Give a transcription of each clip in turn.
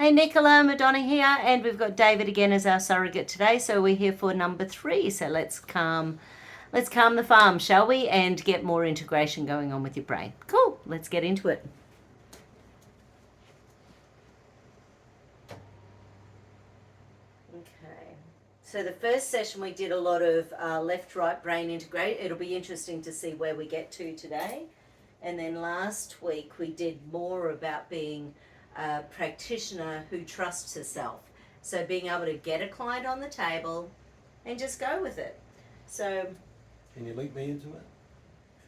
Hey Nicola, Madonna here, and we've got David again as our surrogate today. So we're here for number 3. So let's calm the farm, shall we? And get more integration going on with your brain. Cool. Let's get into it. Okay. So the first session we did a lot of left-right brain integrate. It'll be interesting to see where we get to today. And then last week we did more about being a practitioner who trusts herself. So being able to get a client on the table and just go with it. So can you link me into it,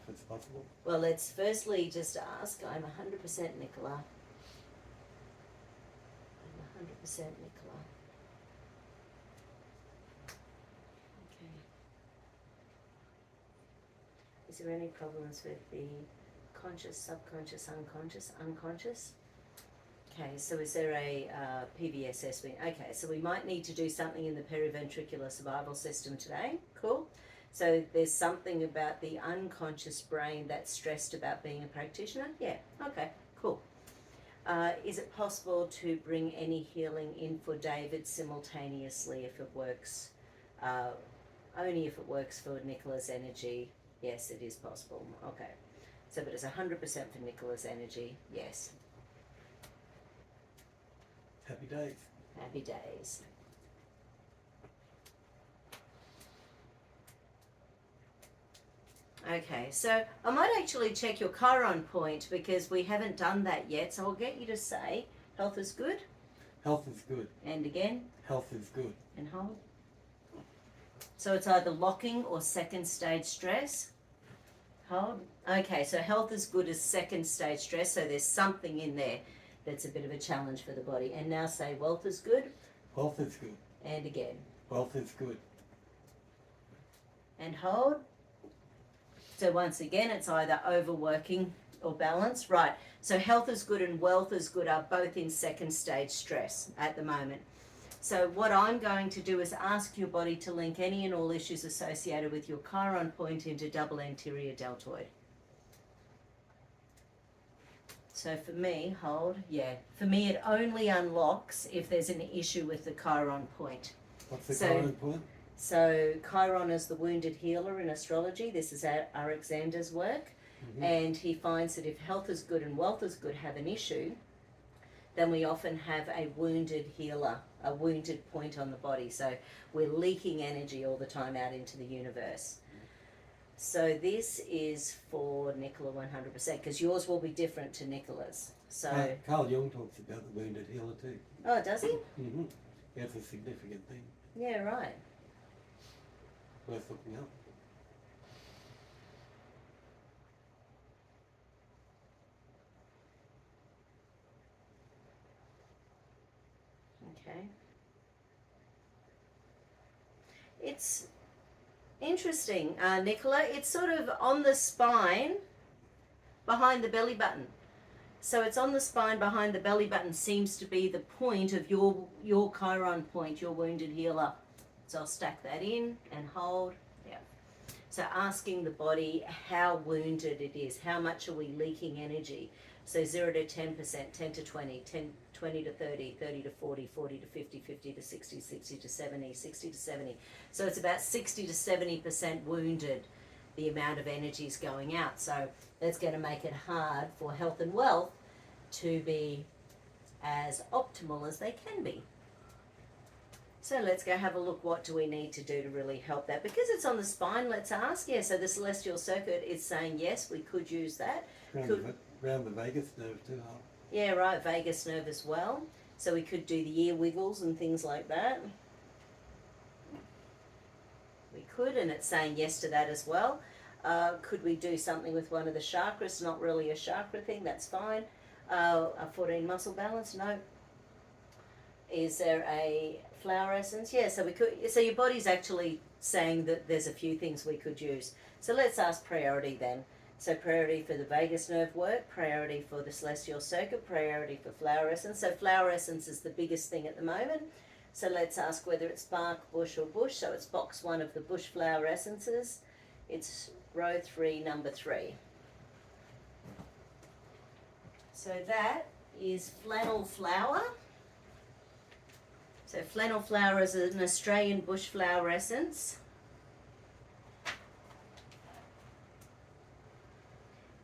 if it's possible? Well, let's firstly just ask. I'm 100% Nicola. I'm 100% Nicola. Okay. Is there any problems with the conscious, subconscious, unconscious? Okay, so is there a PVSS? Okay, so we might need to do something in the periventricular survival system today. Cool. So there's something about the unconscious brain that's stressed about being a practitioner? Yeah, okay, cool. Is it possible to bring any healing in for David simultaneously if it works? Only if it works for Nicola's energy. Yes, it is possible. Okay. So but it's 100% for Nicola's energy. Yes. Happy days. Happy days. Okay, so I might actually check your Chiron point because we haven't done that yet. So I'll get you to say, health is good. Health is good. And again? Health is good. And hold. So it's either locking or second stage stress. Hold. Okay, so health is good as second stage stress. So there's something in there that's a bit of a challenge for the body. And now say wealth is good. Wealth is good. And again. Wealth is good. And hold. So once again, it's either overworking or balance. Right, so health is good and wealth is good are both in second stage stress at the moment. So what I'm going to do is ask your body to link any and all issues associated with your Chiron point into double anterior deltoid. So for me, hold, yeah. For me, it only unlocks if there's an issue with the Chiron point. What's the Chiron point? So Chiron is the wounded healer in astrology. This is Alexander's work. Mm-hmm. And he finds that if health is good and wealth is good have an issue, then we often have a wounded healer, a wounded point on the body. So we're leaking energy all the time out into the universe. So this is for Nicola 100%, because yours will be different to Nicola's. So Carl Jung talks about the wounded healer too. Oh, does he? Mm-hmm. That's a significant thing. Yeah, right. Worth looking up. Okay. It's interesting, Nicola. It's sort of on the spine behind the belly button. So it's on the spine behind the belly button seems to be the point of your Chiron point, your wounded healer. So I'll stack that in and hold. Yeah. So asking the body how wounded it is, how much are we leaking energy? So 0 to 10%, 10 to 20, 20 to 30, 30 to 40, 40 to 50, 50 to 60, 60 to 70, 60 to 70. So it's about 60 to 70% wounded, the amount of energy is going out. So that's going to make it hard for health and wealth to be as optimal as they can be. So let's go have a look. What do we need to do to really help that? Because it's on the spine, let's ask. Yeah, so the celestial circuit is saying, yes, we could use that. Around the vagus nerve too, huh? Yeah, right, vagus nerve as well. So we could do the ear wiggles and things like that. We could, and it's saying yes to that as well. Could we do something with one of the chakras? Not really a chakra thing, that's fine. A 14 muscle balance? No. Is there a flower essence? Yeah, so we could. So your body's actually saying that there's a few things we could use. So let's ask priority then. So priority for the vagus nerve work, priority for the celestial circuit, priority for flower essence. So flower essence is the biggest thing at the moment. So let's ask whether it's bark, bush or bush. So it's box 1 of the bush flower essences. It's row 3, number 3. So that is flannel flower. So flannel flower is an Australian bush flower essence.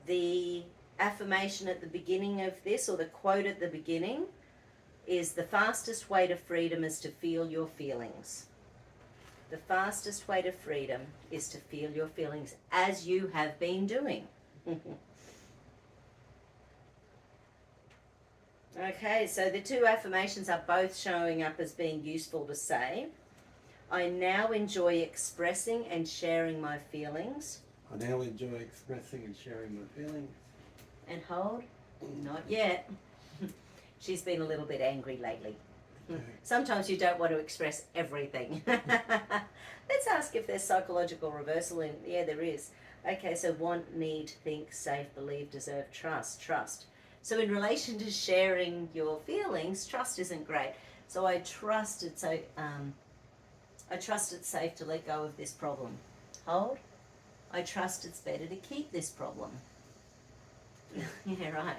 The affirmation at the beginning of this, or the quote at the beginning, is the fastest way to freedom is to feel your feelings. The fastest way to freedom is to feel your feelings, as you have been doing. Okay, so the two affirmations are both showing up as being useful to say. I now enjoy expressing and sharing my feelings. I now enjoy expressing and sharing my feelings. And hold, not yet. She's been a little bit angry lately. Okay. Sometimes you don't want to express everything. Let's ask if there's psychological reversal in. Yeah, there is. Okay, so want, need, think, safe, believe, deserve, trust. Trust. So in relation to sharing your feelings, trust isn't great. So I trust it's safe to let go of this problem. Hold. I trust it's better to keep this problem. Yeah, right.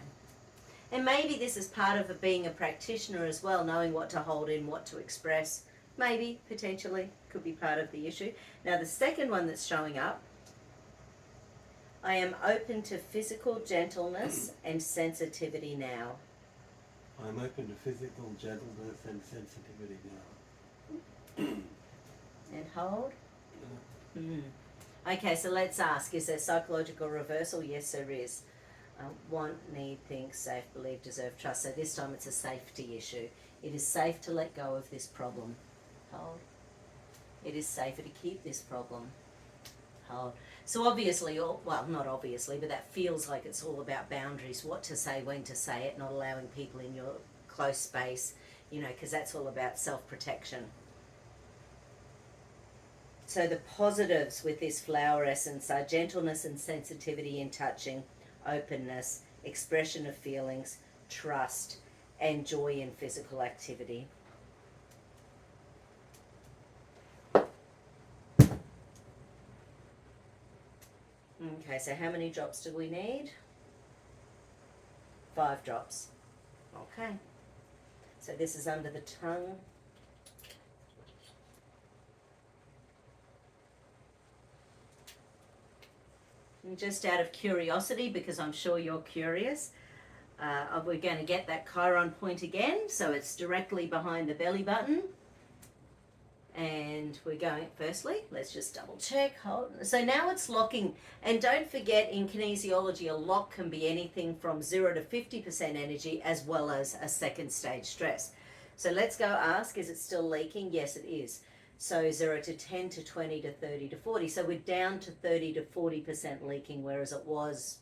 And maybe this is part of being a practitioner as well, knowing what to hold in, what to express. Maybe, potentially, could be part of the issue. Now the second one that's showing up, I am open to physical gentleness and sensitivity now. I'm open to physical gentleness and sensitivity now. And hold. Okay, so let's ask, is there psychological reversal? Yes, there is. Want, need, think, safe, believe, deserve, trust. So this time it's a safety issue. It is safe to let go of this problem. Hold. It is safer to keep this problem. Hold. So obviously, well, not obviously, but that feels like it's all about boundaries, what to say, when to say it, not allowing people in your close space, because that's all about self-protection. So the positives with this flower essence are gentleness and sensitivity in touching, openness, expression of feelings, trust, and joy in physical activity. Okay, so how many drops do we need? 5 drops. Okay. So this is under the tongue. And just out of curiosity, because I'm sure you're curious, we're going to get that Chiron point again. So it's directly behind the belly button. And we're going, firstly, let's just double check. Hold. So now it's locking. And don't forget, in kinesiology, a lock can be anything from 0 to 50% energy, as well as a second stage stress. So let's go ask, is it still leaking? Yes, it is. So 0 to 10 to 20 to 30 to 40. So we're down to 30 to 40% leaking, whereas it was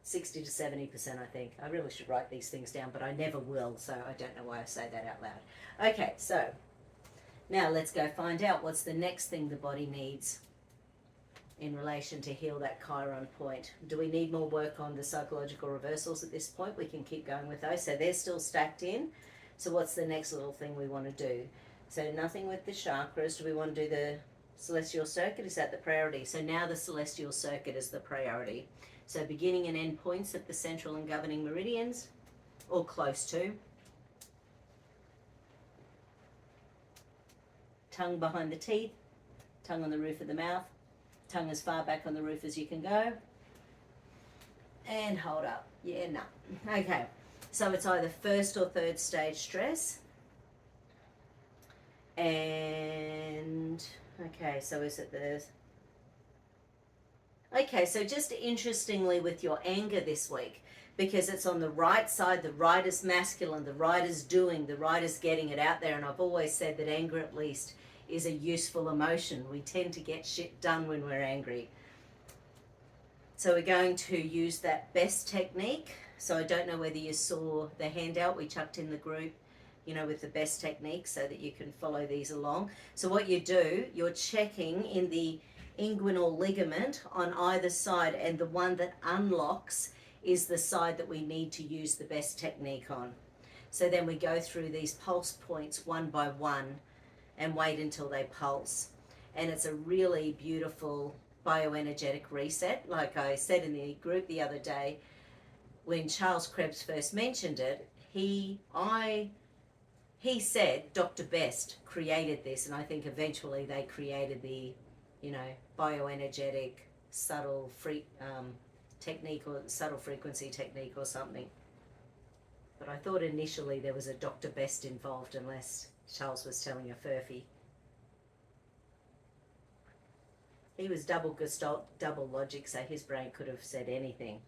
60 to 70%, I think. I really should write these things down, but I never will, so I don't know why I say that out loud. Okay, so now let's go find out what's the next thing the body needs in relation to heal that Chiron point. Do we need more work on the psychological reversals at this point? We can keep going with those. So they're still stacked in. So what's the next little thing we want to do? So nothing with the chakras. Do we want to do the celestial circuit? Is that the priority? So now the celestial circuit is the priority. So beginning and end points of the central and governing meridians, or close to. Tongue behind the teeth, tongue on the roof of the mouth, tongue as far back on the roof as you can go. And hold up. Yeah, no. Okay. So it's either first or third stage stress. And, okay, so is it the... Okay, so just interestingly with your anger this week, because it's on the right side, the right is masculine, the right is doing, the right is getting it out there. And I've always said that anger, at least, is a useful emotion. We tend to get shit done when we're angry. So we're going to use that best technique. So I don't know whether you saw the handout we chucked in the group, with the best technique, so that you can follow these along. So what you do, you're checking in the inguinal ligament on either side, and the one that unlocks is the side that we need to use the best technique on. So then we go through these pulse points one by one and wait until they pulse. And it's a really beautiful bioenergetic reset. Like I said in the group the other day, when Charles Krebs first mentioned it, I he said Dr. Best created this, and I think eventually they created the, bioenergetic subtle technique or subtle frequency technique or something. But I thought initially there was a Dr. Best involved, unless Charles was telling a furphy. He was double gestalt, double logic, so his brain could have said anything.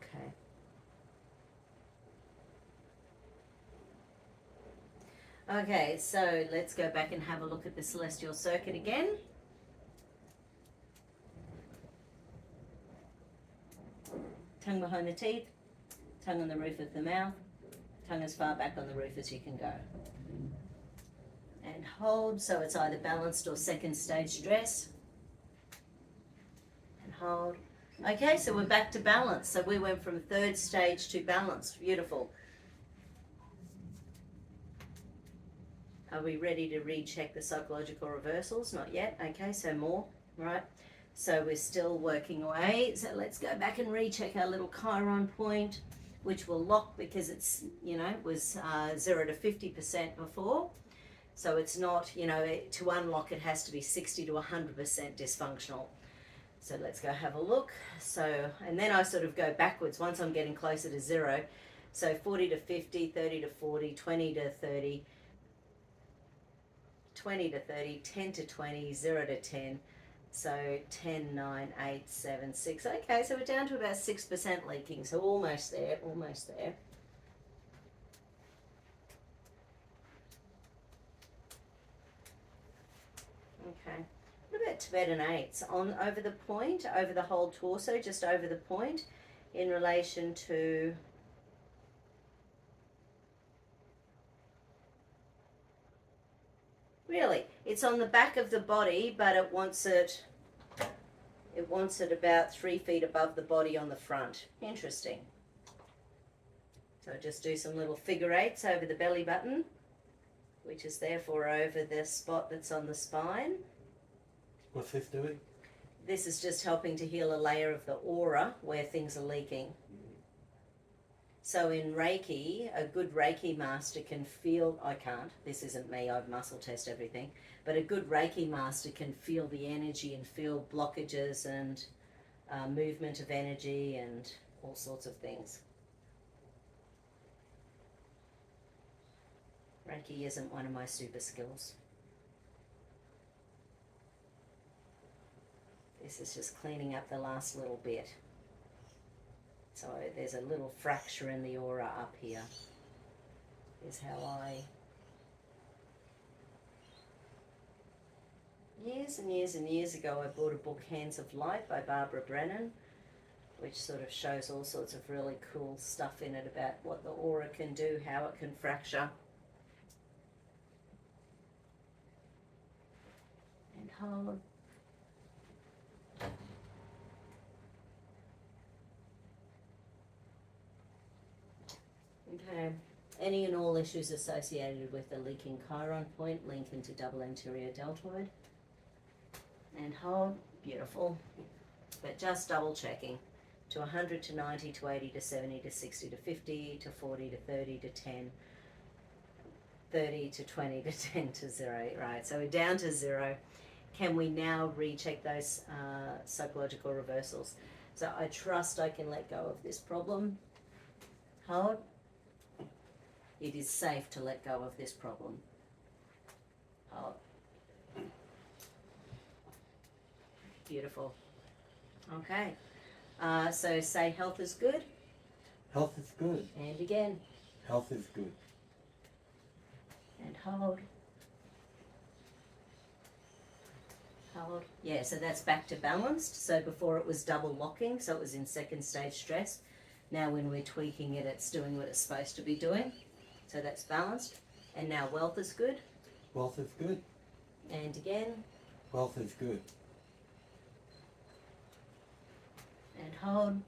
Okay. Okay, so let's go back and have a look at the celestial circuit again. Tongue behind the teeth, tongue on the roof of the mouth, tongue as far back on the roof as you can go. And hold, so it's either balanced or second stage stress. And hold. Okay, so we're back to balance. So we went from third stage to balance. Beautiful. Are we ready to recheck the psychological reversals? Not yet. Okay, so more, right? So we're still working away. So let's go back and recheck our little Chiron point, which will lock because it's, it was 0 to 50% before. So it's not, to unlock it has to be 60 to 100% dysfunctional. So let's go have a look. So, and then I sort of go backwards once I'm getting closer to 0. So 40 to 50, 30 to 40, 20 to 30, 20 to 30, 10 to 20, 0 to 10. So 10, 9, 8, 7, 6. Okay, so we're down to about 6% leaking. So almost there, almost there. Okay. What about Tibetan 8s? On over the point, over the whole torso, just over the point, in relation to... Really, it's on the back of the body, but it wants it about 3 feet above the body on the front. Interesting. So just do some little figure 8s over the belly button, which is therefore over the spot that's on the spine. What's this doing? This is just helping to heal a layer of the aura where things are leaking. So in Reiki, a good Reiki master can feel, I can't, this isn't me, I muscle test everything, but a good Reiki master can feel the energy and feel blockages and movement of energy and all sorts of things. Reiki isn't one of my super skills. This is just cleaning up the last little bit. So there's a little fracture in the aura up here. Is how years and years and years ago I bought a book, Hands of Light by Barbara Brennan, which sort of shows all sorts of really cool stuff in it about what the aura can do, how it can fracture. And hold. Okay. Any and all issues associated with the leaking Chiron point link into double anterior deltoid. And hold. Beautiful. But just double checking. To 100 to 90 to 80 to 70 to 60 to 50 to 40 to 30 to 10. 30 to 20 to 10 to 0. Right, so we're down to 0. Can we now recheck those psychological reversals? So I trust I can let go of this problem. Hold. it is safe to let go of this problem. Oh. Beautiful. Okay. So say health is good. Health is good. And again. Health is good. And hold. Hold. Yeah, so that's back to balanced. So before it was double locking, so it was in second stage stress. Now when we're tweaking it, it's doing what it's supposed to be doing. So that's balanced. And now wealth is good. Wealth is good. And again. Wealth is good. And hold.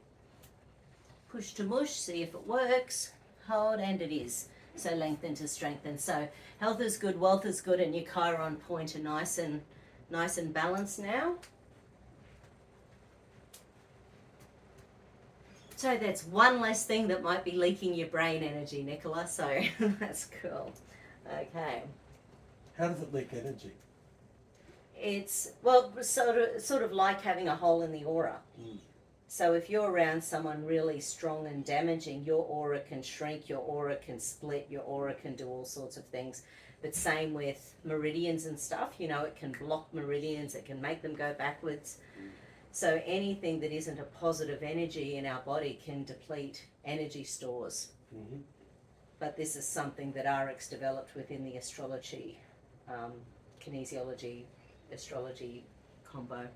Push to mush, see if it works. Hold, and it is. So lengthen to strengthen. So health is good, wealth is good, and your Chiron point are nice and balanced now. So that's one less thing that might be leaking your brain energy, Nicola. So that's cool. Okay. How does it leak energy? It's, well, sort of like having a hole in the aura. Mm. So if you're around someone really strong and damaging, your aura can shrink, your aura can split, your aura can do all sorts of things. But same with meridians and stuff, you know, it can block meridians, it can make them go backwards. So anything that isn't a positive energy in our body can deplete energy stores. Mm-hmm. But this is something that RX developed within the astrology, kinesiology, astrology combo.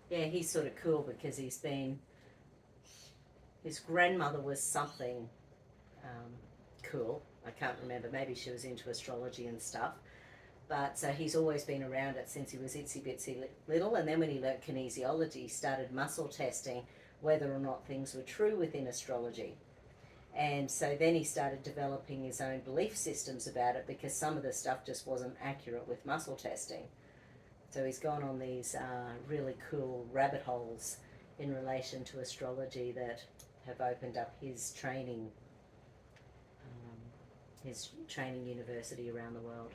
Yeah, he's sort of cool because his grandmother was something cool. I can't remember, maybe she was into astrology and stuff. But so he's always been around it since he was itsy bitsy little. And then when he learnt kinesiology, he started muscle testing whether or not things were true within astrology. And so then he started developing his own belief systems about it because some of the stuff just wasn't accurate with muscle testing. So he's gone on these really cool rabbit holes in relation to astrology that have opened up his training university around the world.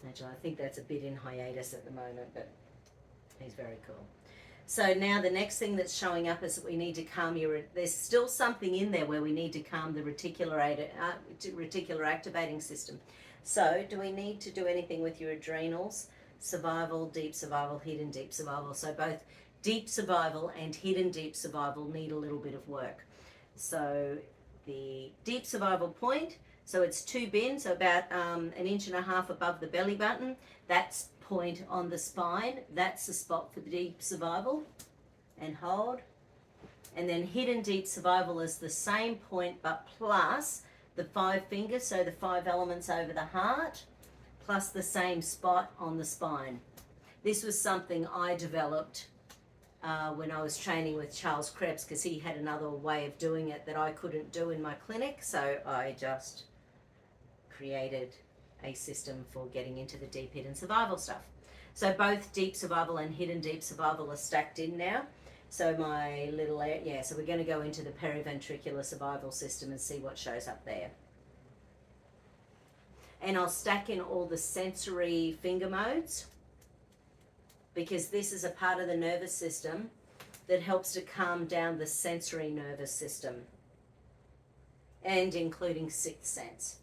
Actually, I think that's a bit in hiatus at the moment, but he's very cool. So now the next thing that's showing up is that we need to calm there's still something in there where we need to calm the reticular activating system. So do we need to do anything with your adrenals? Survival, deep survival, hidden deep survival. So both deep survival and hidden deep survival need a little bit of work. So the deep survival point, so it's 2 bins, so about 1.5 inches above the belly button. That's point on the spine. That's the spot for the deep survival. And hold. And then hidden deep survival is the same point but plus the 5 fingers, so the 5 elements over the heart, plus the same spot on the spine. This was something I developed when I was training with Charles Krebs because he had another way of doing it that I couldn't do in my clinic, so I just created a system for getting into the deep hidden survival stuff. So both deep survival and hidden deep survival are stacked in now. So my little, so we're going to go into the periventricular survival system and see what shows up there. And I'll stack in all the sensory finger modes because this is a part of the nervous system that helps to calm down the sensory nervous system and including sixth sense.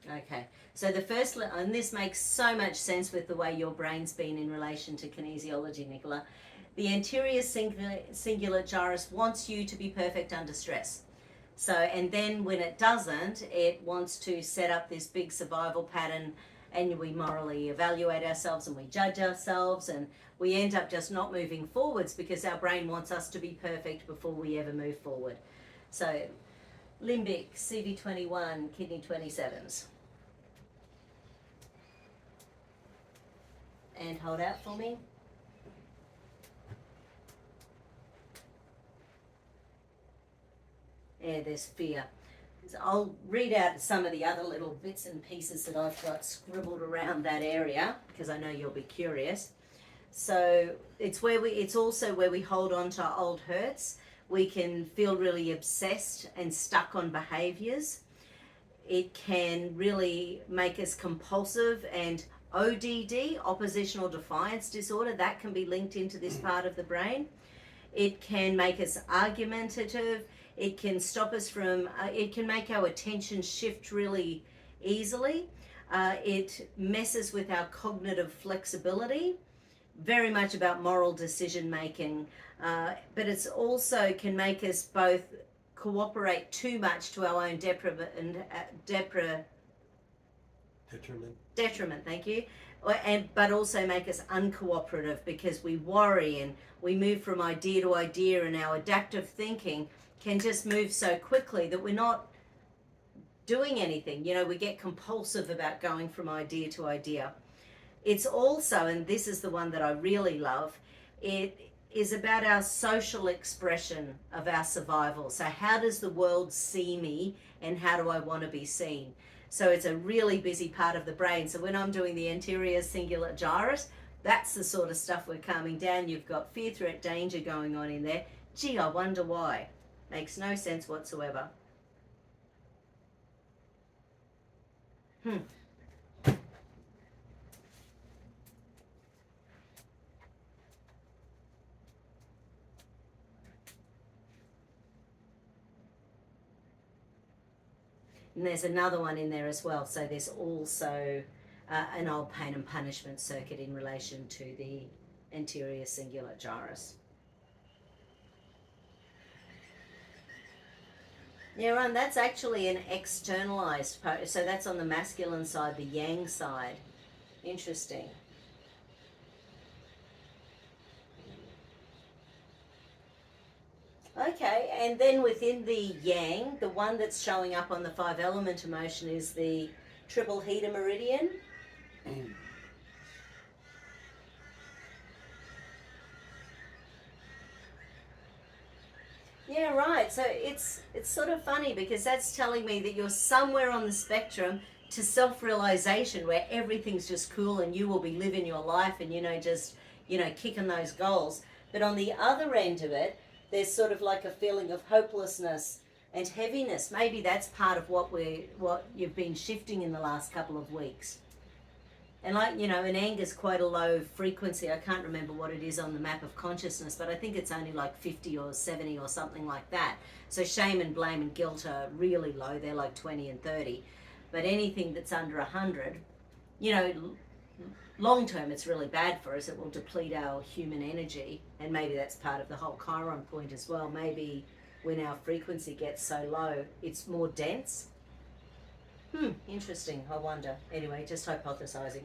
Okay, so the first, and this makes so much sense with the way your brain's been in relation to kinesiology, Nicola. The anterior singular gyrus wants you to be perfect under stress. So, and then when it doesn't, it wants to set up this big survival pattern, and we morally evaluate ourselves and we judge ourselves, and we end up just not moving forwards because our brain wants us to be perfect before we ever move forward. So, limbic, CV21, kidney 27s. And hold out for me. Yeah, there's fear. So I'll read out some of the other little bits and pieces that I've got scribbled around that area because I know you'll be curious. So it's also where we hold on to our old hurts. We can feel really obsessed and stuck on behaviors. It can really make us compulsive, and ODD, oppositional defiance disorder, that can be linked into this part of the brain. It can make us argumentative. It can stop us from, it can make our attention shift really easily. It messes with our cognitive flexibility, very much about moral decision making. But it's also can make us both cooperate too much to our own detriment, thank you, but also make us uncooperative because we worry and we move from idea to idea, and our adaptive thinking can just move so quickly that we're not doing anything. We get compulsive about going from idea to idea. It's also, and this is the one that I really love, it is about our social expression of our survival. So how does the world see me, and how do I want to be seen? So it's a really busy part of the brain. So when I'm doing the anterior cingulate gyrus, that's the sort of stuff we're calming down. You've got fear, threat, danger going on in there. Gee, I wonder why. Makes no sense whatsoever. And there's another one in there as well. So there's also an old pain and punishment circuit in relation to the anterior cingulate gyrus. Yeah, Ron, that's actually an externalized part. So that's on the masculine side, the yang side. Interesting. Okay, and then within the yang, the one that's showing up on the 5-element emotion is the triple heater meridian. Yeah, right. So it's sort of funny because that's telling me that you're somewhere on the spectrum to self-realization where everything's just cool and you will be living your life and just kicking those goals. But on the other end of it, there's sort of like a feeling of hopelessness and heaviness. Maybe that's part of what you've been shifting in the last couple of weeks. And and anger's quite a low frequency. I can't remember what it is on the map of consciousness, but I think it's only like 50 or 70 or something like that. So shame and blame and guilt are really low. They're like 20 and 30. But anything that's under 100, long term it's really bad for us. It will deplete our human energy, and maybe that's part of the whole Chiron point as well. Maybe when our frequency gets so low, it's more dense. Interesting. I wonder. Anyway, just hypothesizing.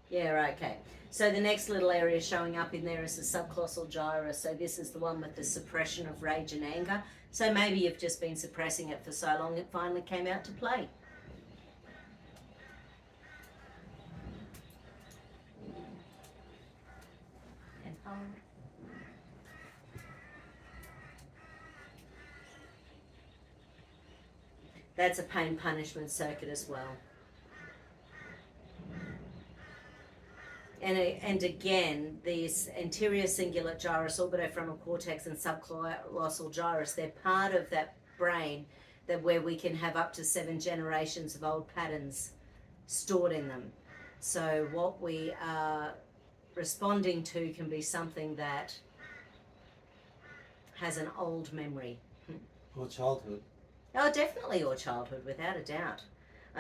Yeah, okay. So the next little area showing up in there is the subcolossal gyrus. So this is the one with the suppression of rage and anger. So maybe you've just been suppressing it for so long it finally came out to play. That's a pain punishment circuit as well. And again, these anterior cingulate gyrus, orbitofrontal cortex, and subcolossal gyrus, they're part of that brain where we can have up to 7 generations of old patterns stored in them. So what we are responding to can be something that has an old memory. Or childhood. Oh, definitely, or childhood, without a doubt.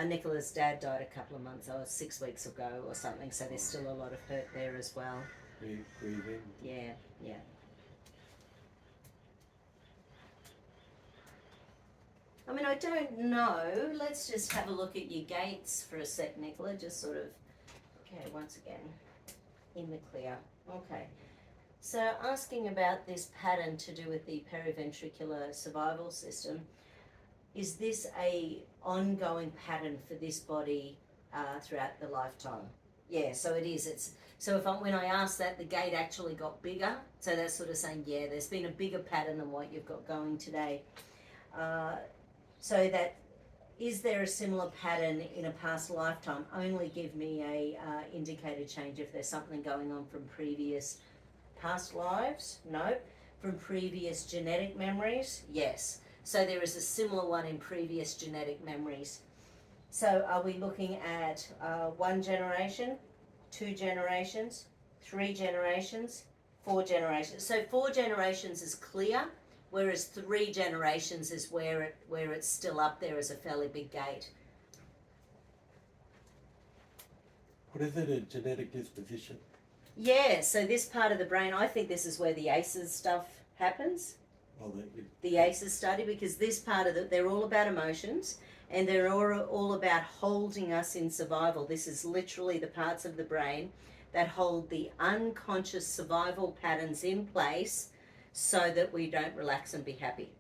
Nicola's dad died a couple of months, 6 weeks ago or something, so there's still a lot of hurt there as well. Grieving. Yeah. I mean, I don't know. Let's just have a look at your gates for a sec, Nicola. Just sort of, okay, once again, in the clear. Okay. So asking about this pattern to do with the periventricular survival system, is this a ongoing pattern for this body throughout the lifetime? Yeah, so it is. When I asked that, the gate actually got bigger. So that's sort of saying, yeah, there's been a bigger pattern than what you've got going today. So that is there a similar pattern in a past lifetime? Only give me a indicator change if there's something going on from previous past lives. No. From previous genetic memories? Yes. So there is a similar one in previous genetic memories. So are we looking at 1 generation, 2 generations, 3 generations, 4 generations? So 4 generations is clear, whereas 3 generations is where it's still up there as a fairly big gate. What is it, a genetic disposition? Yeah, so this part of the brain, I think this is where the ACEs stuff happens. Well, The ACEs study, because this part of they're all about emotions, and they're all about holding us in survival. This is literally the parts of the brain that hold the unconscious survival patterns in place so that we don't relax and be happy.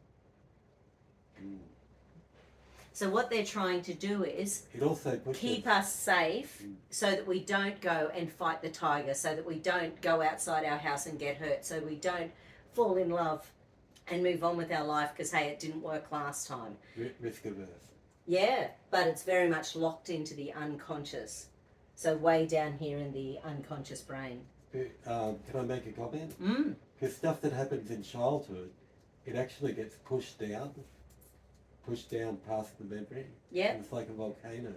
So what they're trying to do is it also keep us safe so that we don't go and fight the tiger, so that we don't go outside our house and get hurt, so we don't fall in love and move on with our life because, hey, it didn't work last time. Risk averse. Yeah, but it's very much locked into the unconscious. So way down here in the unconscious brain. Can I make a comment? Mm. Because stuff that happens in childhood, it actually gets pushed down past the memory. Yeah. It's like a volcano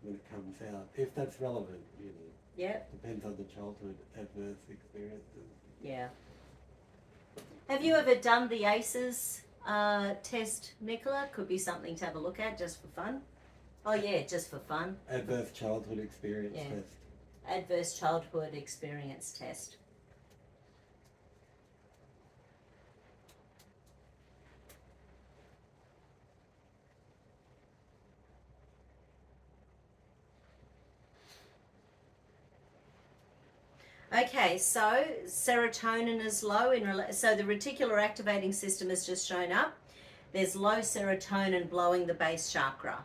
when it comes out. If that's relevant, you know. Yeah. Depends on the childhood adverse experiences. Yeah. Have you ever done the ACEs test, Nicola? Could be something to have a look at just for fun. Oh yeah, just for fun. Adverse childhood experience test. Adverse childhood experience test. Okay, so serotonin is low so the reticular activating system has just shown up. There's low serotonin blowing the base chakra.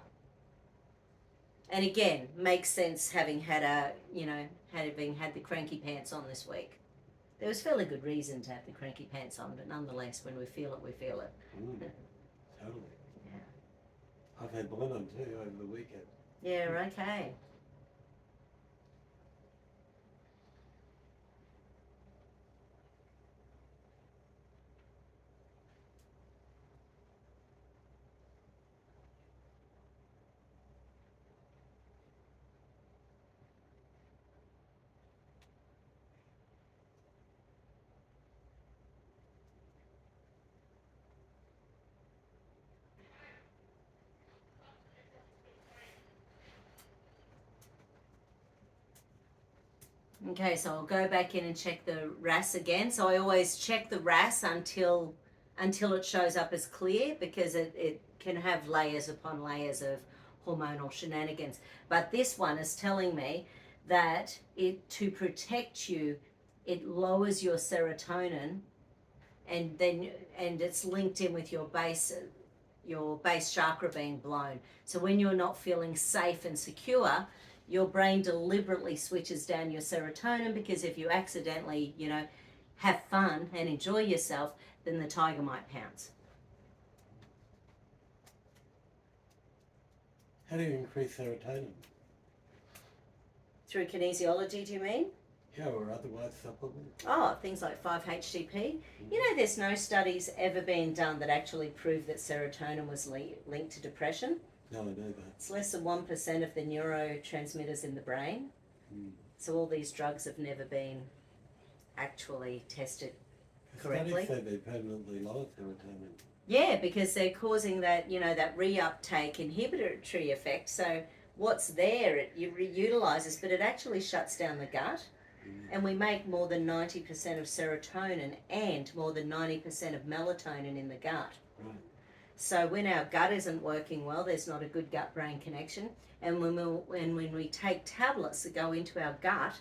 And again, makes sense having had had the cranky pants on this week. There was fairly good reason to have the cranky pants on, but nonetheless, when we feel it, we feel it. Totally. Yeah. I've had one on too over the weekend. Yeah, okay. Okay, so I'll go back in and check the RAS again. So I always check the RAS until it shows up as clear, because it can have layers upon layers of hormonal shenanigans. But this one is telling me that to protect you, it lowers your serotonin, and it's linked in with your base chakra being blown. So when you're not feeling safe and secure, your brain deliberately switches down your serotonin, because if you accidentally, have fun and enjoy yourself, then the tiger might pounce. How do you increase serotonin? Through kinesiology, do you mean? Yeah, or otherwise supplements? Oh, things like 5-HTP. There's no studies ever been done that actually prove that serotonin was linked to depression. No, I know that. It's less than 1% of the neurotransmitters in the brain. So all these drugs have never been actually tested correctly. Studies say they permanently lower serotonin. Yeah, because they're causing that, that reuptake inhibitory effect. So what's there, it utilizes, but it actually shuts down the gut. And we make more than 90% of serotonin and more than 90% of melatonin in the gut. Right. So when our gut isn't working well, there's not a good gut-brain connection. And when we take tablets that go into our gut,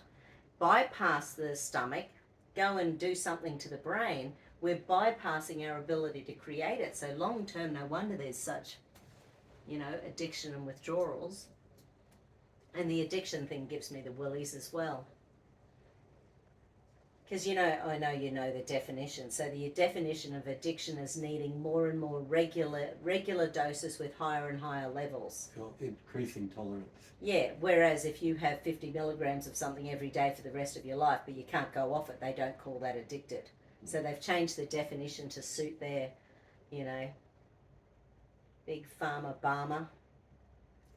bypass the stomach, go and do something to the brain, we're bypassing our ability to create it. So long term, no wonder there's such, addiction and withdrawals. And the addiction thing gives me the willies as well. Because I know you know the definition. So the definition of addiction is needing more and more regular doses with higher and higher levels. So increasing tolerance. Yeah, whereas if you have 50 milligrams of something every day for the rest of your life, but you can't go off it, they don't call that addicted. So they've changed the definition to suit their, big pharma barmer.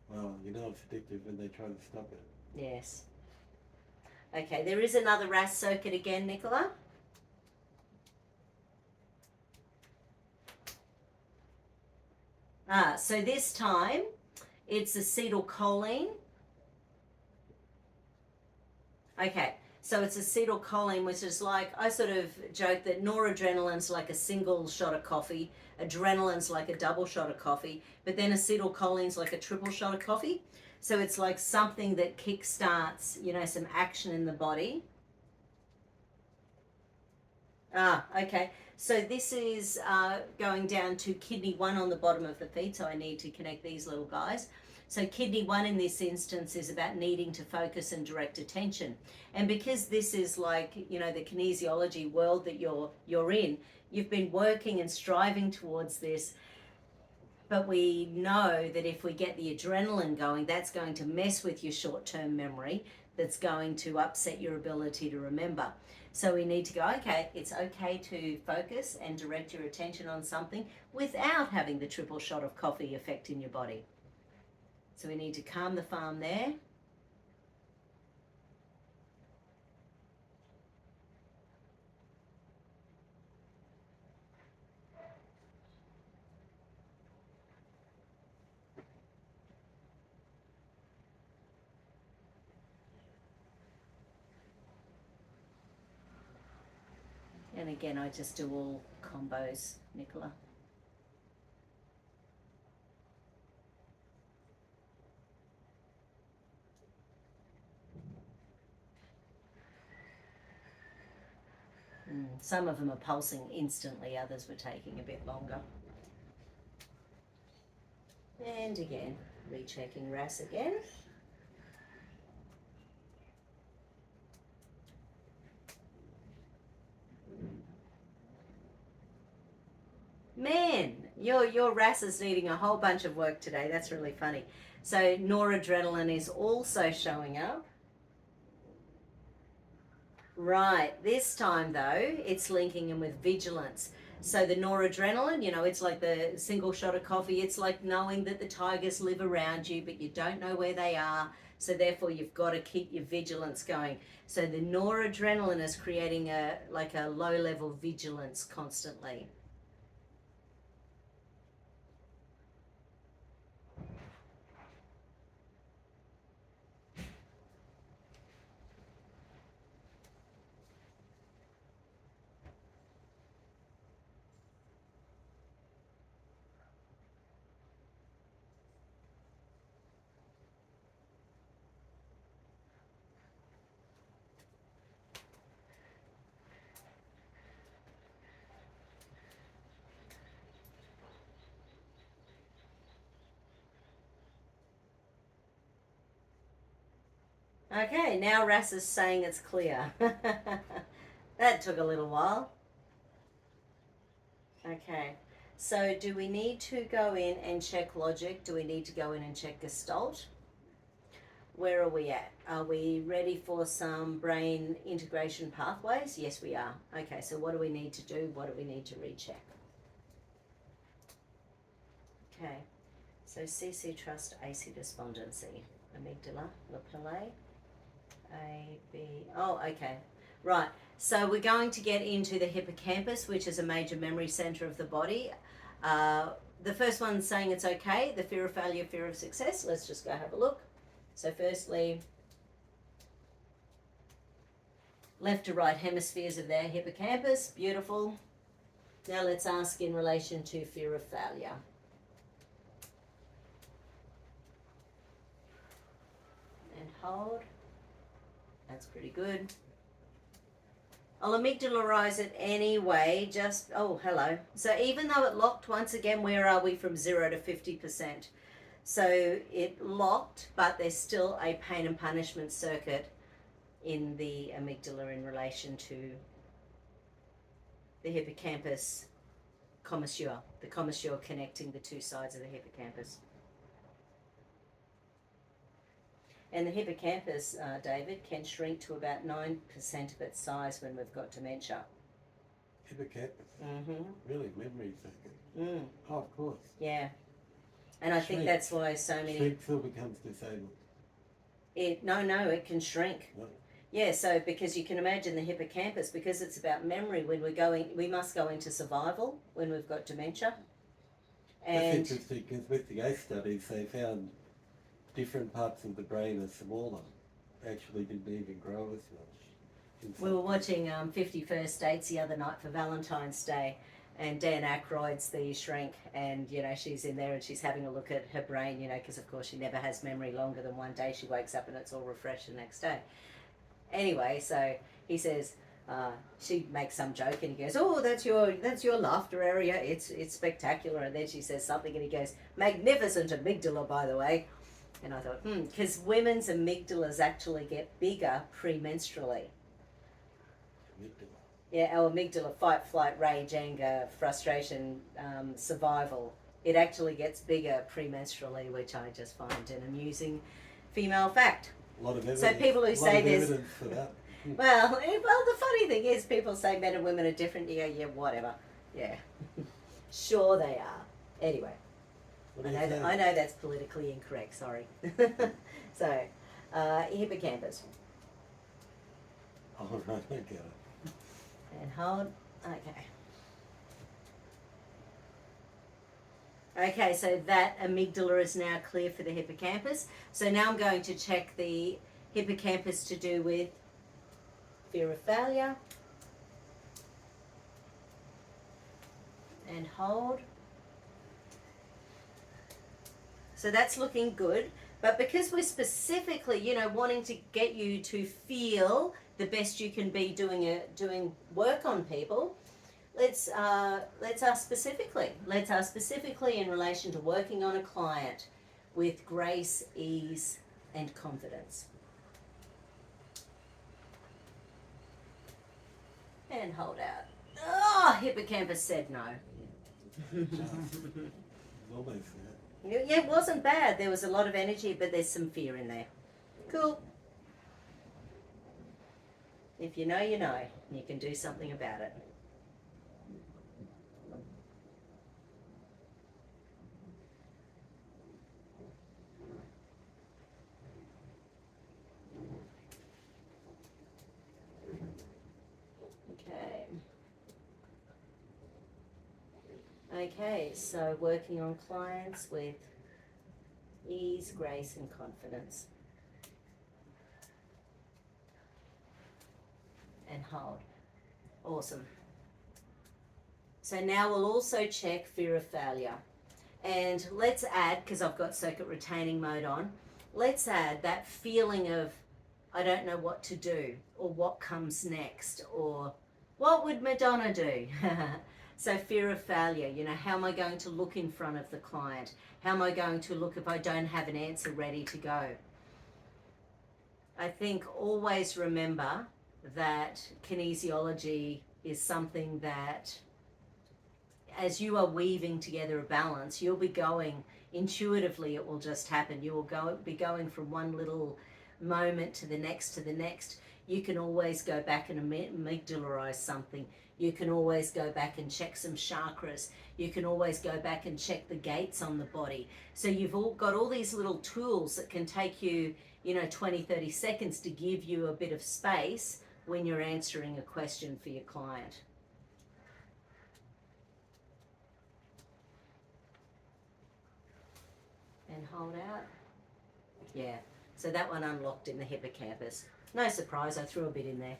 Well, it's addictive when they try to stop it. Yes. Okay, there is another RAS circuit again, Nicola. So this time it's acetylcholine. Okay, so it's acetylcholine, which is like, I sort of joke that noradrenaline's like a single shot of coffee, adrenaline's like a double shot of coffee, but then acetylcholine's like a triple shot of coffee. So it's like something that kickstarts, some action in the body. Okay. So this is going down to kidney 1 on the bottom of the feet, so I need to connect these little guys. So kidney 1 in this instance is about needing to focus and direct attention. And because this is like, the kinesiology world that you're in, you've been working and striving towards this. But we know that if we get the adrenaline going, that's going to mess with your short-term memory. That's going to upset your ability to remember. So we need to go, okay, it's okay to focus and direct your attention on something without having the triple shot of coffee effect in your body. So we need to calm the farm there. And again, I just do all combos, Nicola. Some of them are pulsing instantly, others were taking a bit longer. And again, rechecking RAS again. Man, your RAS is needing a whole bunch of work today. That's really funny. So noradrenaline is also showing up. Right, this time though, it's linking in with vigilance. So the noradrenaline, it's like the single shot of coffee. It's like knowing that the tigers live around you, but you don't know where they are. So therefore, you've got to keep your vigilance going. So the noradrenaline is creating a low-level vigilance constantly. Okay, now RAS is saying it's clear. That took a little while. Okay, so do we need to go in and check logic? Do we need to go in and check gestalt? Where are we at? Are we ready for some brain integration pathways? Yes, we are. Okay, so what do we need to do? What do we need to recheck? Okay, so CC trust, AC despondency, amygdala, lapilla. Okay. Right. So we're going to get into the hippocampus, which is a major memory center of the body. The first one's saying it's okay, the fear of failure, fear of success. Let's just go have a look. So firstly, left to right hemispheres of their hippocampus. Beautiful. Now let's ask in relation to fear of failure. And hold. That's pretty good. I'll amygdalarize it anyway, hello. So even though it locked, once again, where are we from 0 to 50%? So it locked, but there's still a pain and punishment circuit in the amygdala in relation to the hippocampus commissure, the commissure connecting the two sides of the hippocampus. And the hippocampus, David, can shrink to about 9% of its size when we've got dementia. Hippocampus. Mm-hmm. Really, memory circuit. Mm. Oh, of course. Yeah. And I think that's why so many... Shrinks or becomes disabled? No, it can shrink. No. Yeah, so because you can imagine the hippocampus, because it's about memory, when we must go into survival when we've got dementia. And that's interesting, because with the ACE studies, they found different parts of the brain are smaller. Actually didn't even grow as much. we were watching 50 First Dates the other night for Valentine's Day, and Dan Aykroyd's the shrink, and she's in there and she's having a look at her brain, because of course she never has memory longer than one day. She wakes up and it's all refreshed the next day. Anyway, so he says, she makes some joke and he goes, "Oh, that's your laughter area. It's spectacular." And then she says something and he goes, "Magnificent amygdala, by the way." And I thought, because women's amygdalas actually get bigger premenstrually. Amygdala. Yeah, our amygdala, fight, flight, rage, anger, frustration, survival. It actually gets bigger premenstrually, which I just find an amusing female fact. A lot of evidence. So people who say there's evidence for that. well, the funny thing is, people say men and women are different. You go, yeah, whatever. Yeah, sure they are. Anyway, I know that's politically incorrect. Sorry. So, hippocampus. Oh, right, I get it. And hold. Okay. Okay, so that amygdala is now clear for the hippocampus. So now I'm going to check the hippocampus to do with fear of failure. And hold. So that's looking good. But because we're specifically, wanting to get you to feel the best you can be doing work on people, let's ask specifically. Let's ask specifically in relation to working on a client with grace, ease, and confidence. And hold out. Oh, hippocampus said no. Almost that. Yeah, it wasn't bad. There was a lot of energy, but there's some fear in there. Cool. If you know, you know. You can do something about it. Okay, so working on clients with ease, grace, and confidence. And hold. Awesome. So now we'll also check fear of failure. And let's add, because I've got circuit retaining mode on, let's add that feeling of, I don't know what to do, or what comes next, or what would Madonna do? So fear of failure, how am I going to look in front of the client? How am I going to look if I don't have an answer ready to go? I think always remember that kinesiology is something that, as you are weaving together a balance, you'll be going intuitively, it will just happen. You will be going from one little moment to the next to the next. You can always go back and amygdalarize something. You can always go back and check some chakras. You can always go back and check the gates on the body. So you've all got all these little tools that can take you, 20, 30 seconds to give you a bit of space when you're answering a question for your client. And hold out. Yeah, so that one unlocked in the hippocampus. No surprise, I threw a bit in there.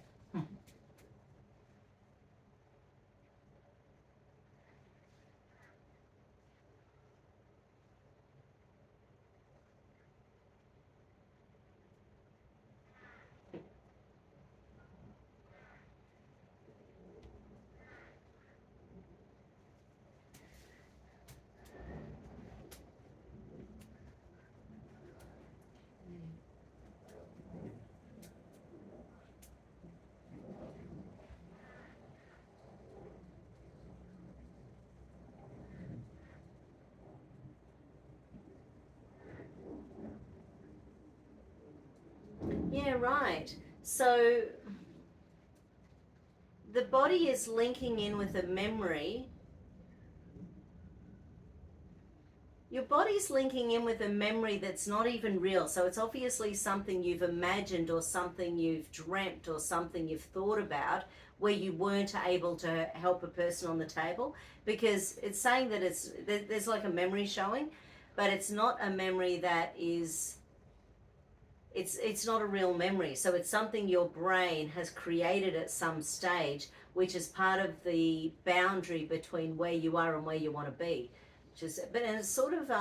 right. So the body is linking in with a memory. Your body's linking in with a memory that's not even real. So it's obviously something you've imagined or something you've dreamt or something you've thought about where you weren't able to help a person on the table, because it's saying that there's like a memory showing, but it's not a memory that is, it's not a real memory. So it's something your brain has created at some stage, which is part of the boundary between where you are and where you want to be. But and it's sort of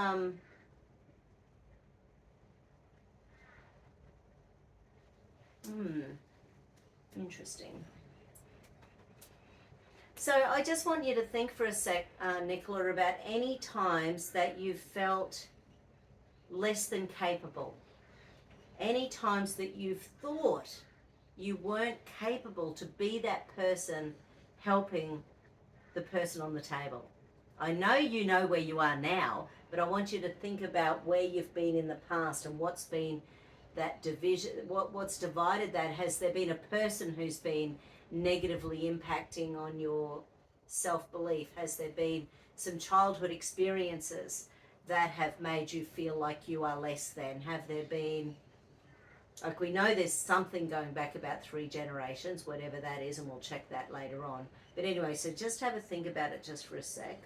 interesting. So I just want you to think for a sec, Nicola, about any times that you felt less than capable. Any times that you've thought you weren't capable to be that person helping the person on the table. I know you know where you are now, but I want you to think about where you've been in the past and what's been that division, what's divided that. Has there been a person who's been negatively impacting on your self-belief? Has there been some childhood experiences that have made you feel like you are less than? Have there been, like, we know there's something going back about 3 generations, whatever that is, and we'll check that later on. But anyway, so just have a think about it just for a sec.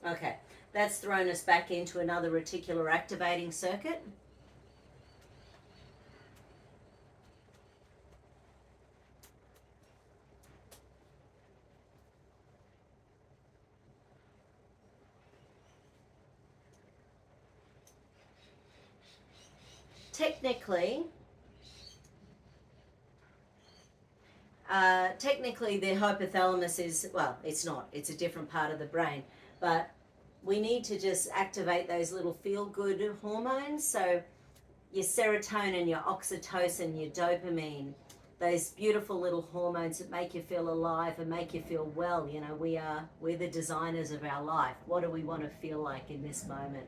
Okay, that's thrown us back into another reticular activating circuit. Technically the hypothalamus is, well, it's not, it's a different part of the brain, but we need to just activate those little feel-good hormones. So your serotonin, your oxytocin, your dopamine, those beautiful little hormones that make you feel alive and make you feel well. You know, we're the designers of our life. What do we want to feel like in this moment?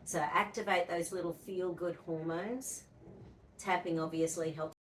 So activate those little feel-good hormones. Tapping obviously helps